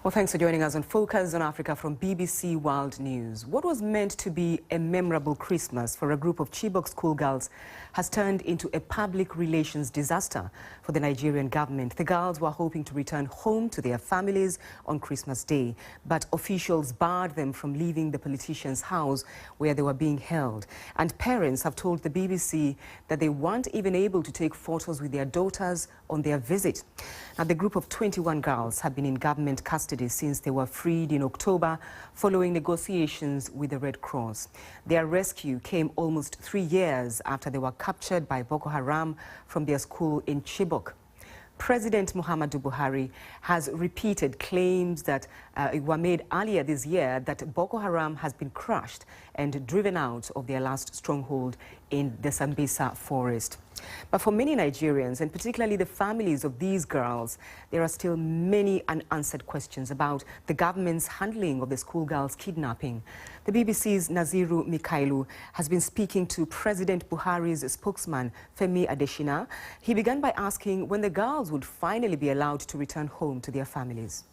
Well, thanks for joining us on Focus on Africa from BBC World News. What was meant to be a memorable Christmas for a group of Chibok schoolgirls has turned into a public relations disaster for the Nigerian government. The girls were hoping to return home to their families on Christmas Day, but officials barred them from leaving the politician's house where they were being held. And parents have told the BBC that they weren't even able to take photos with their daughters on their visit. Now, the group of 21 girls have been in government custody since they were freed in October following negotiations with the Red Cross. Their rescue came almost 3 years after they were captured by Boko Haram from their school in Chibok. President Muhammadu Buhari has repeated claims that were made earlier this year that Boko Haram has been crushed and driven out of their last stronghold in the Sambisa forest. But for many Nigerians, and particularly the families of these girls, there are still many unanswered questions about the government's handling of the schoolgirls' kidnapping. The BBC's Naziru Mikailu has been speaking to President Buhari's spokesman, Femi Adesina. He began by asking when the girls would finally be allowed to return home to their families.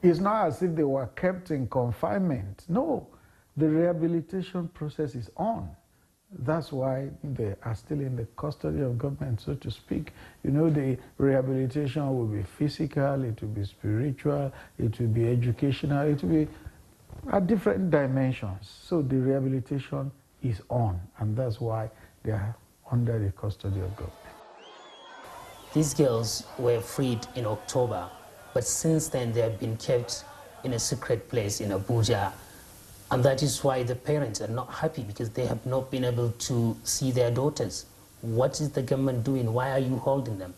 It's not as if they were kept in confinement. No, the rehabilitation process is on. That's why they are still in the custody of government, so to speak. You know, the rehabilitation will be physical, it will be spiritual, it will be educational, it will be at different dimensions. So the rehabilitation is on, and that's why they are under the custody of government. These girls were freed in October, but since then they have been kept in a secret place in Abuja. And that is why the parents are not happy, because they have not been able to see their daughters. What is the government doing? Why are you holding them?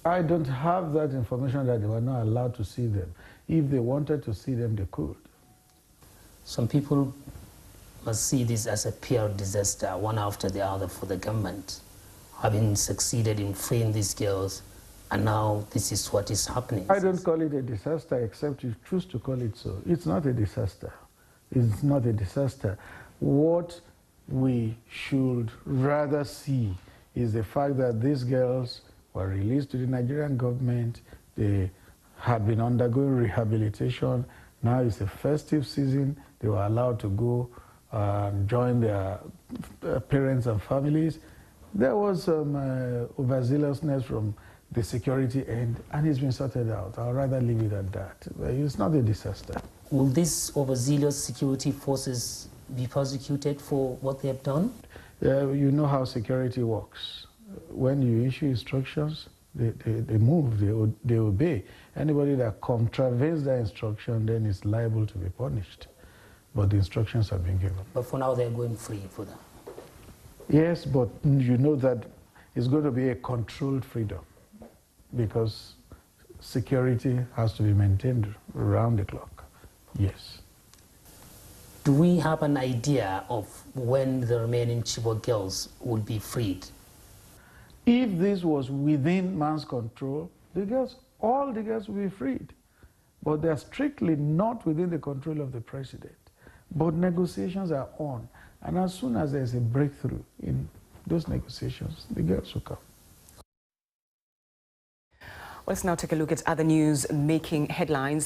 I don't have that information that they were not allowed to see them. If they wanted to see them, they could. Some people must see this as a PR disaster, one after the other, for the government, having succeeded in freeing these girls, and now this is what is happening. I don't call it a disaster, except you choose to call it so. It's not a disaster. It's not a disaster. What we should rather see is the fact that these girls were released to the Nigerian government. They have been undergoing rehabilitation. Now it's a festive season. They were allowed to go and join their parents and families. There was some overzealousness from the security end, and it's been sorted out. I'll rather leave it at that. It's not a disaster. Will these overzealous security forces be prosecuted for what they have done? You know how security works. When you issue instructions, they move, they obey. Anybody that contravenes that instruction then is liable to be punished. But the instructions have been given. But for now, they're going free for them. Yes, but you know that it's going to be a controlled freedom, because security has to be maintained around the clock. Yes. Do we have an idea of when the remaining Chibok girls would be freed? If this was within man's control, all the girls will be freed. But they are strictly not within the control of the president. But negotiations are on. And as soon as there's a breakthrough in those negotiations, the girls will come. Let's now take a look at other news making headlines.